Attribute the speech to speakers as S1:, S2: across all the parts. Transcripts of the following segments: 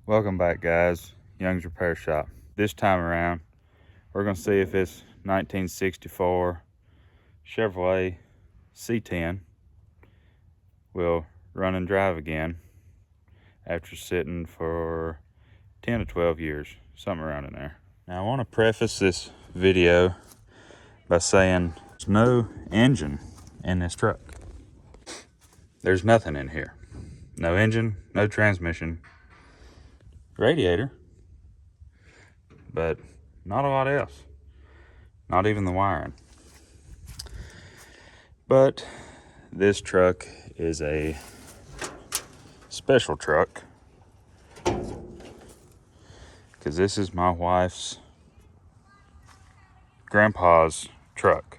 S1: Welcome back, guys. Young's Repair Shop. This time around, we're gonna see if this 1964 Chevrolet C10 will run and drive again after sitting for 10 to 12 years, something around in there. Now, I want to preface this video by saying there's no engine in this truck. There's nothing in here. No engine, no transmission, radiator, but not a lot else. Not even the wiring. But this truck is a special truck because this is my wife's grandpa's truck,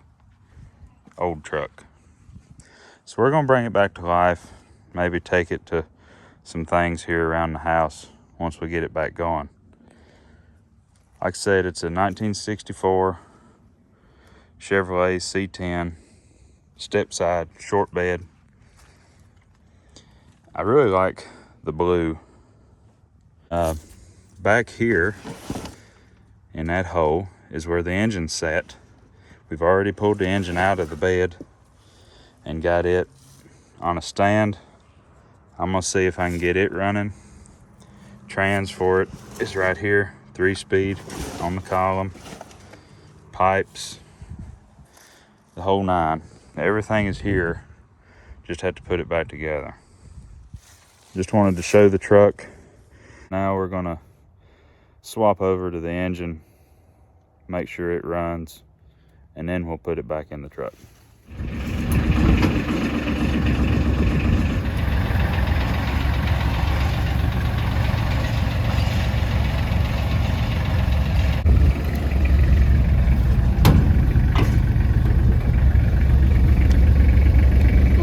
S1: old truck. So we're gonna bring it back to life, maybe take it to some things here around the house once we get it back going. Like I said, it's a 1964 Chevrolet C10, step side, short bed. I really like the blue. Back here in that hole is where the engine's set. We've already pulled the engine out of the bed and got it on a stand. I'm gonna see if I can get it running. Trans for it is right here, 3-speed on the column, pipes, the whole nine. Everything is here, just had to put it back together. Just wanted to show the truck. Now we're gonna swap over to the engine, make sure it runs, and then we'll put it back in the truck.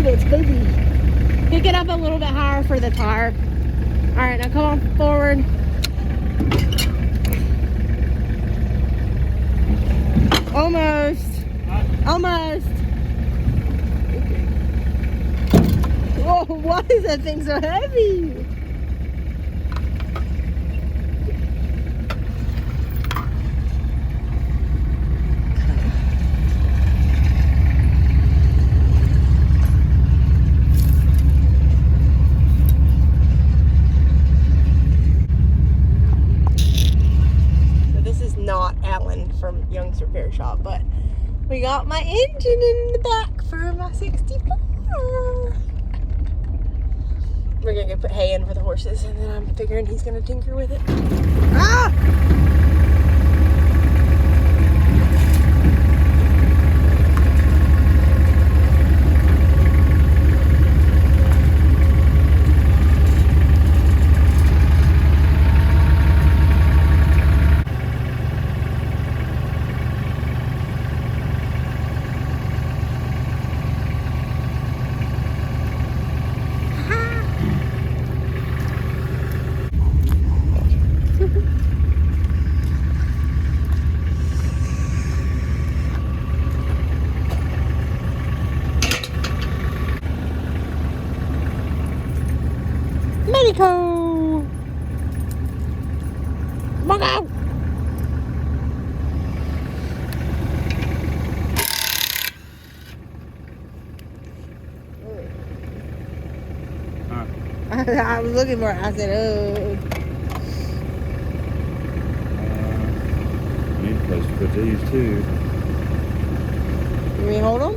S2: It's heavy. Pick it up a little bit higher for the tire. All right, now come on forward. Almost. Almost. Whoa, why is that thing so heavy? Not Alan from Young's Repair Shop, but we got my engine in the back for my 64. We're gonna go put hay in for the horses, and then I'm figuring he's gonna tinker with it. Ah! Medico! Come on! I was looking for it. I said, oh.
S1: Need a place to put these too.
S2: You mean hold them?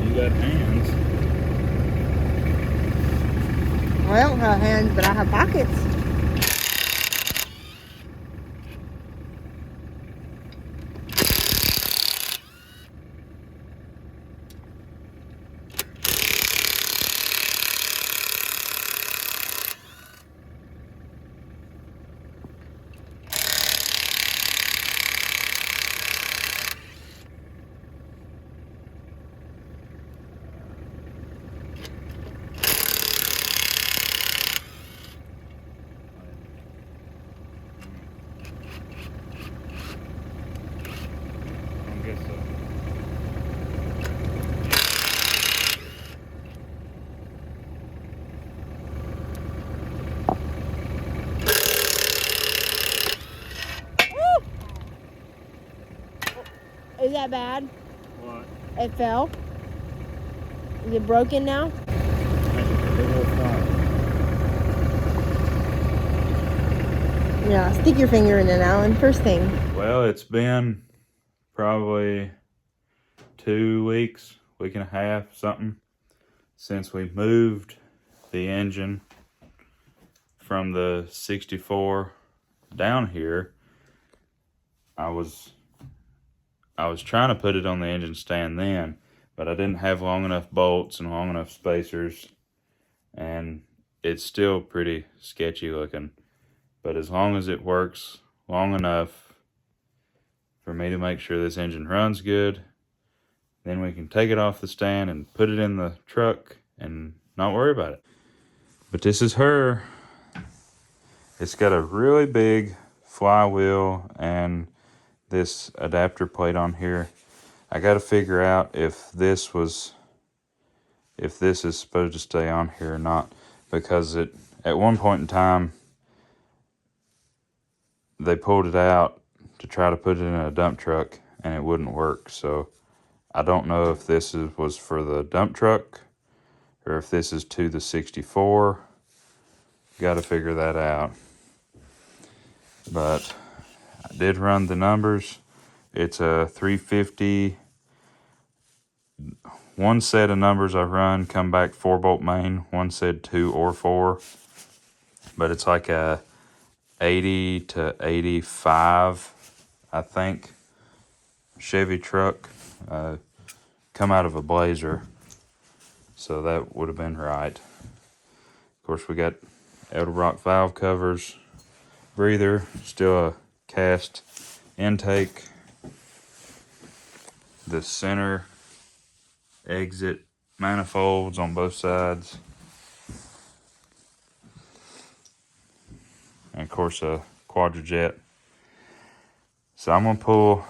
S1: You got hands.
S2: I don't have hands, but I have pockets. that bad?
S3: What?
S2: It fell? Is it broken now?
S3: That's just a big old fire.
S2: Yeah, stick your finger in it, Alan. First thing.
S1: Well, it's been probably 2 weeks, week and a half, something, since we moved the engine from the 64 down here. I was trying to put it on the engine stand then, but I didn't have long enough bolts and long enough spacers, and it's still pretty sketchy looking. But as long as it works long enough for me to make sure this engine runs good, then we can take it off the stand and put it in the truck and not worry about it. But this is her. It's got a really big flywheel and this adapter plate on here. I got to figure out if this is supposed to stay on here or not, because at one point in time they pulled it out to try to put it in a dump truck and it wouldn't work. So I don't know if this was for the dump truck or if this is to the 64. Got to figure that out. But I did run the numbers. It's a 350. One set of numbers I run come back 4-bolt main. One said 2 or 4. But it's like a 80 to 85, I think, Chevy truck. Come out of a Blazer. So that would have been right. Of course, we got Edelbrock valve covers, breather, still a cast intake. The center exit manifolds on both sides. And of course a quadrajet. So I'm gonna pull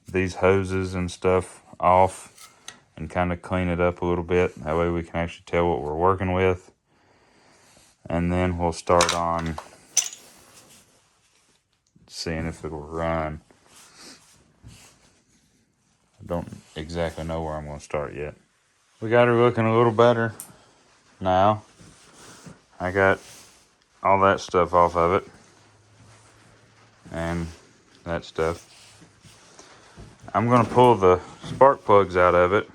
S1: these hoses and stuff off and kind of clean it up a little bit. That way we can actually tell what we're working with. And then we'll start on seeing if it'll run. I don't exactly know where I'm gonna start yet. We got her looking a little better now. I got all that stuff off of it and that stuff. I'm gonna pull the spark plugs out of it,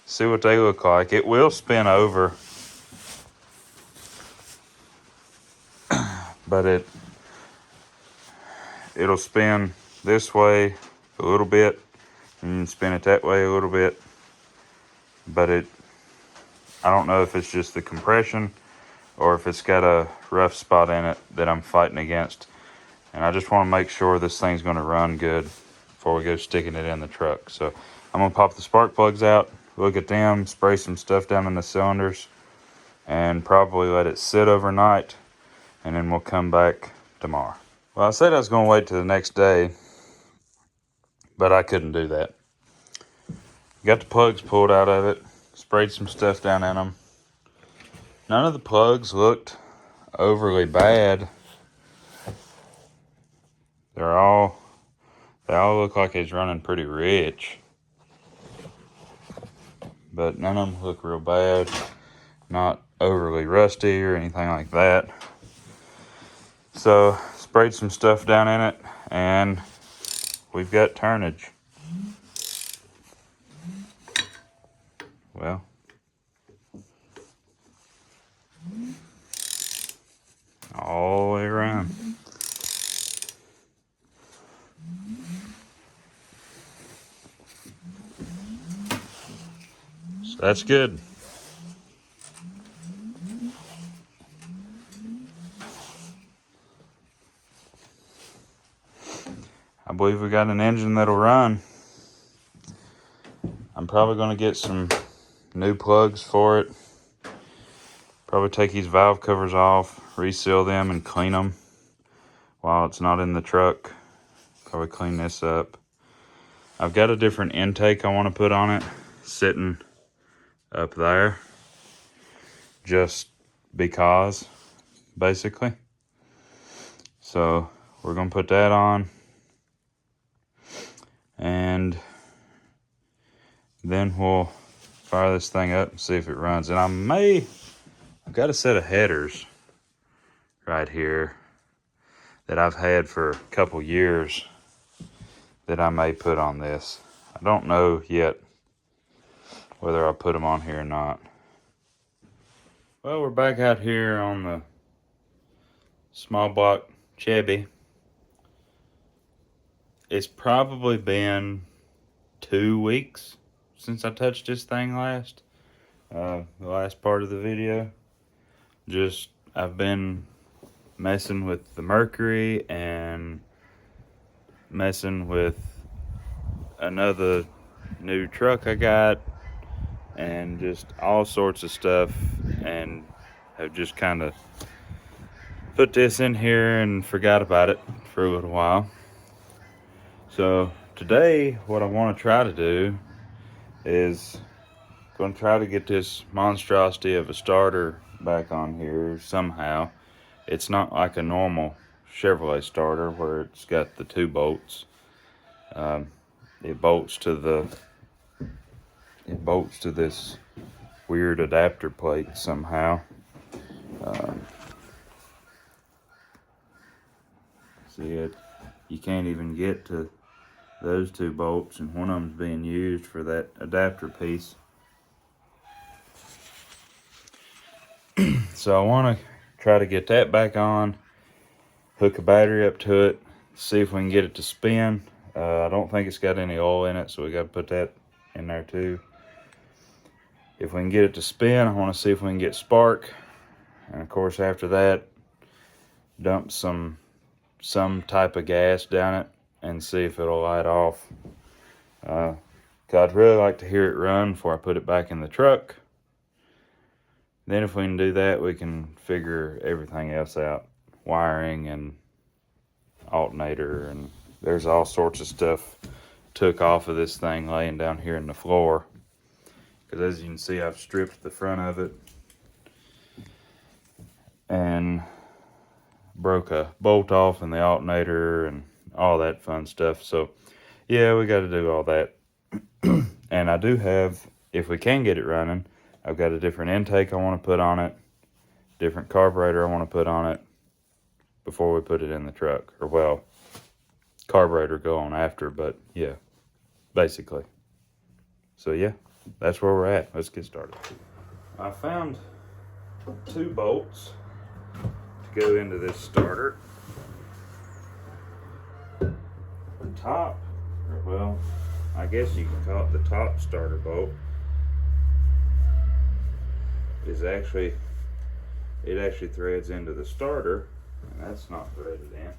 S1: see what they look like. It will spin over, but it'll spin this way a little bit and spin it that way a little bit. But I don't know if it's just the compression or if it's got a rough spot in it that I'm fighting against. And I just want to make sure this thing's going to run good before we go sticking it in the truck. So I'm going to pop the spark plugs out, look at them, spray some stuff down in the cylinders, and probably let it sit overnight, and then we'll come back tomorrow. Well, I said I was going to wait till the next day, but I couldn't do that. Got the plugs pulled out of it, sprayed some stuff down in them. None of the plugs looked overly bad. They all look like it's running pretty rich. But none of them look real bad. Not overly rusty or anything like that. So, sprayed some stuff down in it, and we've got turnage. Well, all the way around. So that's good. I believe we got an engine that'll run. I'm probably going to get some new plugs for it. Probably take these valve covers off, reseal them, and clean them while it's not in the truck. Probably clean this up. I've got a different intake I want to put on it, sitting up there, just because, basically. So we're going to put that on. And then we'll fire this thing up and see if it runs. And I've got a set of headers right here that I've had for a couple years that I may put on this. I don't know yet whether I'll put them on here or not. Well, we're back out here on the small block Chevy. It's probably been 2 weeks since I touched this thing last. The last part of the video. I've been messing with the mercury and messing with another new truck I got and just all sorts of stuff, and have just kind of put this in here and forgot about it for a little while. So today what I want to try to do is going to try to get this monstrosity of a starter back on here somehow. It's not like a normal Chevrolet starter where it's got the 2 bolts. It bolts to this weird adapter plate somehow. See it? You can't even get to those 2 bolts, and one of them's being used for that adapter piece. So I want to try to get that back on, hook a battery up to it, see if we can get it to spin. I don't think it's got any oil in it, so we got to put that in there too. If we can get it to spin, I want to see if we can get spark, and of course after that, dump some type of gas down it and see if it'll light off. I'd really like to hear it run before I put it back in the truck. Then if we can do that, we can figure everything else out. Wiring and alternator, and there's all sorts of stuff took off of this thing laying down here in the floor. Because as you can see, I've stripped the front of it and broke a bolt off in the alternator and all that fun stuff. So yeah, we got to do all that. And I do have, if we can get it running, I've got a different intake I want to put on it, different carburetor I want to put on it before we put it in the truck. Or well, carburetor go on after, but yeah, basically. So yeah, that's where we're at. Let's get started. I found 2 bolts to go into this starter. The top, or well, I guess you can call it the top starter bolt, is actually, it actually threads into the starter, and that's not threaded in.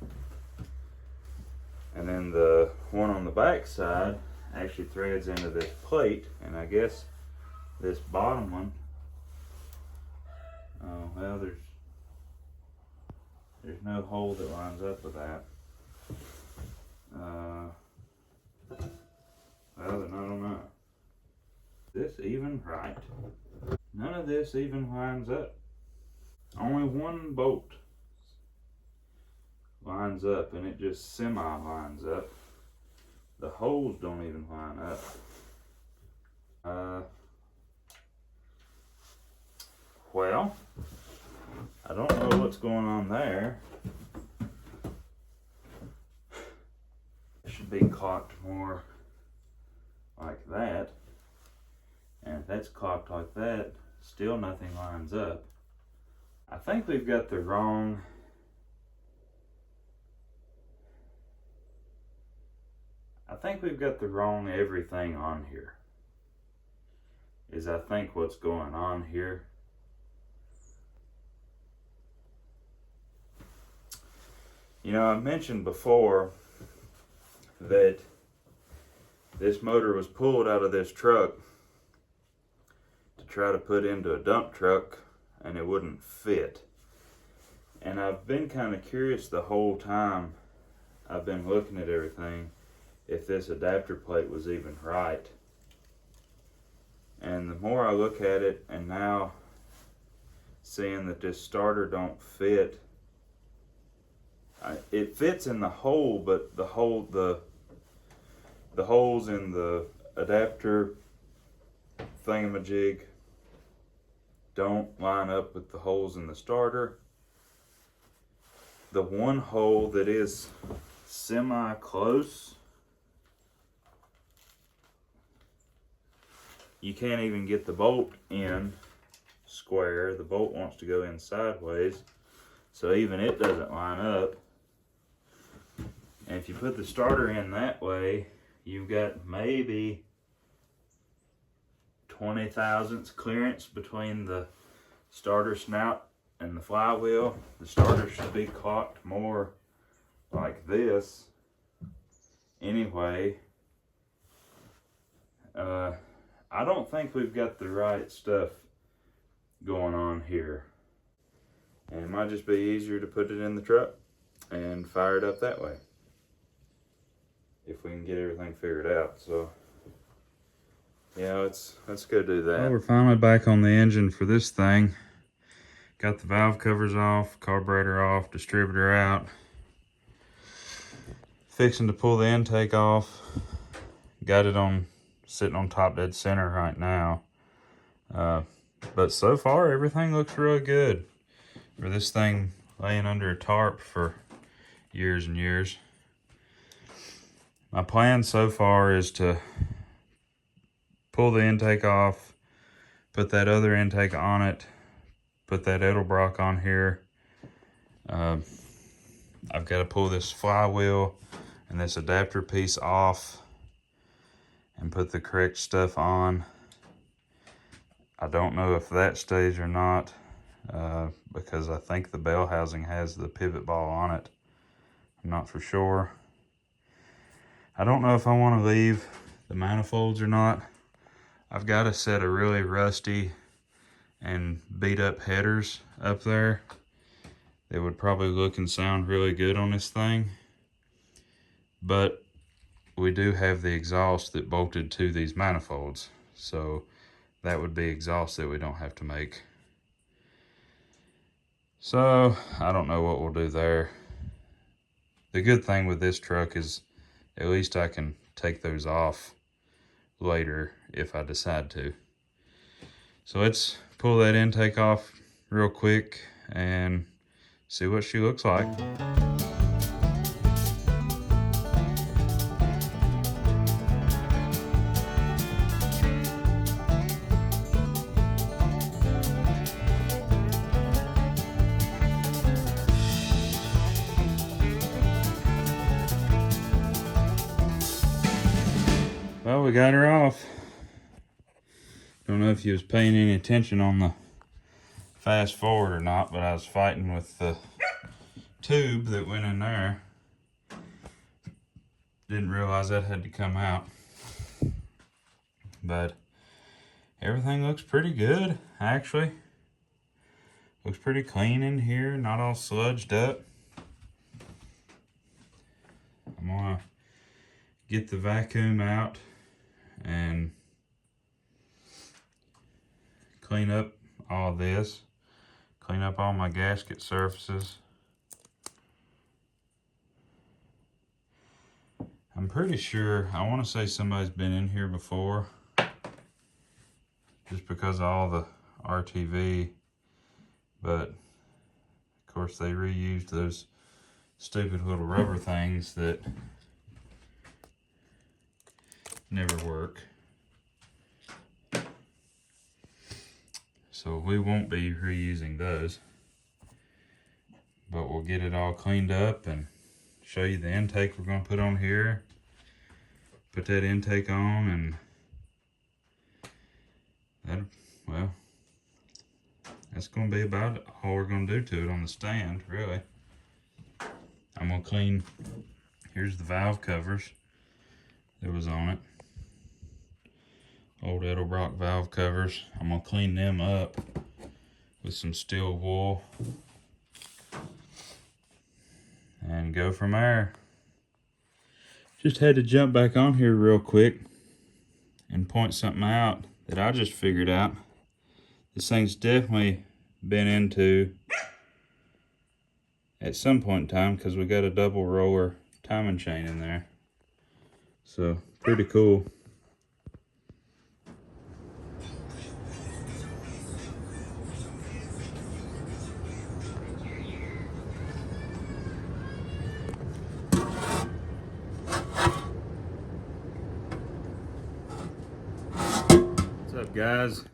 S1: And then the one on the back side actually threads into this plate, and I guess this bottom one, oh well, there's no hole that lines up with that. Well, then I don't know. This even right? None of this even lines up. Only one bolt lines up, and it just semi-lines up. The holes don't even line up. Well, I don't know what's going on there. It should be clocked more like that. And if that's clocked like that, still nothing lines up. I think we've got the wrong everything on here. I think what's going on here. You know, I mentioned before that this motor was pulled out of this truck to try to put into a dump truck, and it wouldn't fit. And I've been kind of curious the whole time I've been looking at everything, if this adapter plate was even right. And the more I look at it, and now seeing that this starter don't fit, it fits in the hole, but the the holes in the adapter thingamajig don't line up with the holes in the starter. The one hole that is semi-close, you can't even get the bolt in square. The bolt wants to go in sideways, so even it doesn't line up. And if you put the starter in that way, you've got maybe 20 thousandths clearance between the starter snout and the flywheel. The starter should be cocked more like this anyway. I don't think we've got the right stuff going on here, and it might just be easier to put it in the truck and fire it up that way if we can get everything figured out. So yeah, let's go do that. Well, we're finally back on the engine for this thing. Got the valve covers off, carburetor off, distributor out. Fixing to pull the intake off. Got it on sitting on top dead center right now. But so far everything looks really good for this thing laying under a tarp for years and years. My plan so far is to pull the intake off, put that other intake on it, put that Edelbrock on here. I've got to pull this flywheel and this adapter piece off and put the correct stuff on. I don't know if that stays or not, because I think the bell housing has the pivot ball on it. I'm not for sure. I don't know if I want to leave the manifolds or not. I've got a set of really rusty and beat up headers up there that would probably look and sound really good on this thing. But we do have the exhaust that bolted to these manifolds, so that would be exhaust that we don't have to make. So I don't know what we'll do there. The good thing with this truck is at least I can take those off later if I decide to. So let's pull that intake off real quick and see what she looks like. Well, we got her off. Don't know if you was paying any attention on the fast forward or not, but I was fighting with the tube that went in there. Didn't realize that had to come out. But everything looks pretty good, actually. Looks pretty clean in here, not all sludged up. I'm gonna get the vacuum out and clean up all this, clean up all my gasket surfaces. I'm pretty sure, I want to say somebody's been in here before, just because of all the RTV, but of course they reused those stupid little rubber things that never work. So we won't be reusing those, but we'll get it all cleaned up and show you the intake we're going to put on here. Put that intake on, and that, well, that's going to be about all we're going to do to it on the stand, really. I'm going to clean, here's the valve covers that was on it. Old Edelbrock valve covers. I'm going to clean them up with some steel wool and go from there. Just had to jump back on here real quick and point something out that I just figured out. This thing's definitely been into at some point in time, because we got a double roller timing chain in there. So Pretty cool. What's up, guys?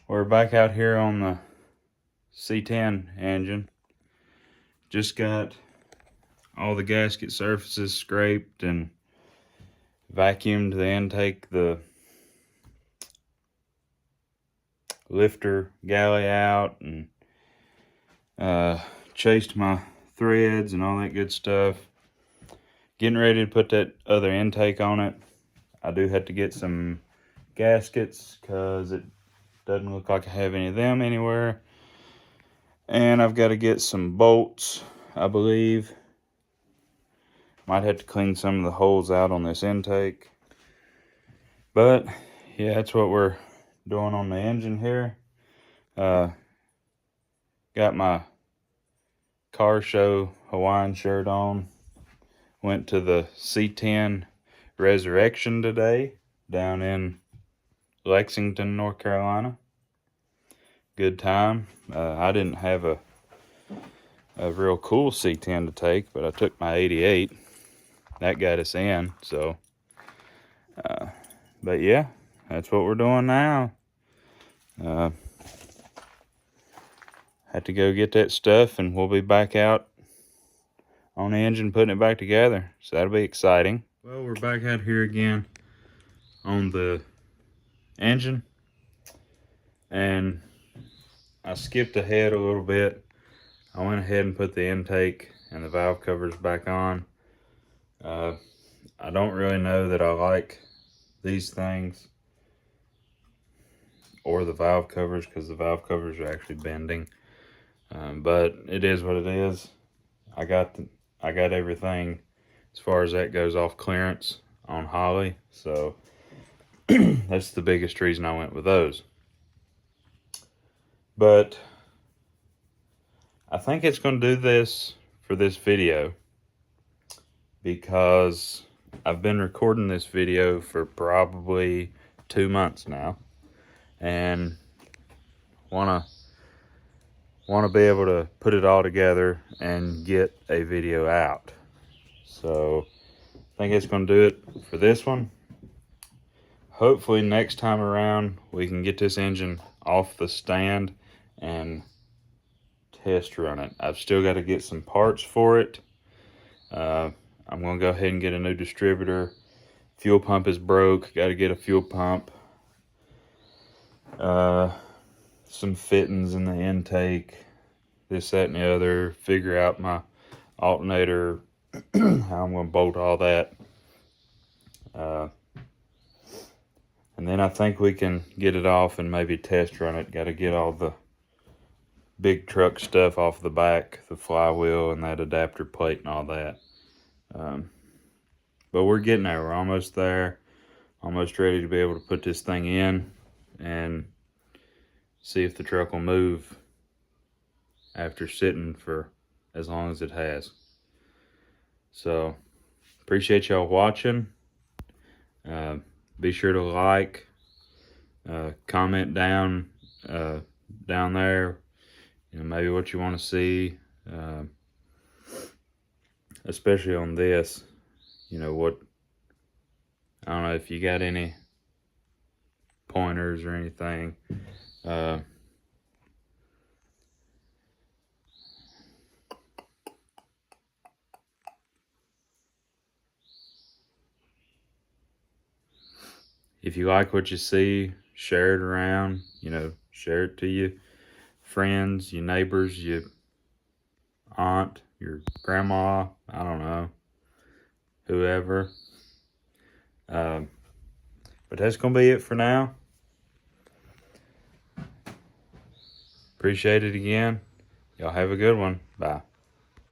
S1: We're back out here on the C10 engine. Just got all the gasket surfaces scraped and vacuumed the intake, the lifter galley out, and chased my threads and all that good stuff. Getting ready to put that other intake on it. I do have to get some gaskets because it doesn't look like I have any of them anywhere. And I've got to get some bolts, I believe. Might have to clean some of the holes out on this intake. But yeah, that's what we're doing on the engine here. Got my car show Hawaiian shirt on. Went to the C10 Resurrection today down in Lexington, North Carolina. Good time. I didn't have a real cool C10 to take, but I took my 88. That got us in, so. But yeah, that's what we're doing now. Had to go get that stuff, and we'll be back out on the engine putting it back together. So that'll be exciting. Well, we're back out here again on the engine, and I skipped ahead a little bit. I went ahead and put the intake and the valve covers back on. I don't really know that I like these things or the valve covers, because the valve covers are actually bending. But it is what it is. I got everything as far as that goes off clearance on Holly, so that's the biggest reason I went with those. But I think it's going to do this for this video, because I've been recording this video for probably 2 months now, and want to be able to put it all together and get a video out. So I think it's going to do it for this one. Hopefully next time around we can get this engine off the stand and test run it. I've still got to get some parts for it. I'm going to go ahead and get a new distributor. Fuel pump is broke. Got to get a fuel pump. Some fittings in the intake. This, that, and the other. Figure out my alternator. How I'm going to bolt all that. And then I think we can get it off and maybe test run it. Got to get all the big truck stuff off the back, the flywheel and that adapter plate and all that. But we're getting there. We're almost there. Almost ready to be able to put this thing in and see if the truck will move after sitting for as long as it has. So appreciate y'all watching. Be sure to like, comment down there, you know, maybe what you want to see, especially on this, you know, what, I don't know if you got any pointers or anything. If you like what you see, share it around, you know, share it to your friends, your neighbors, your aunt, your grandma, I don't know, whoever. But that's going to be it for now. Appreciate it again. Y'all have a good one. Bye.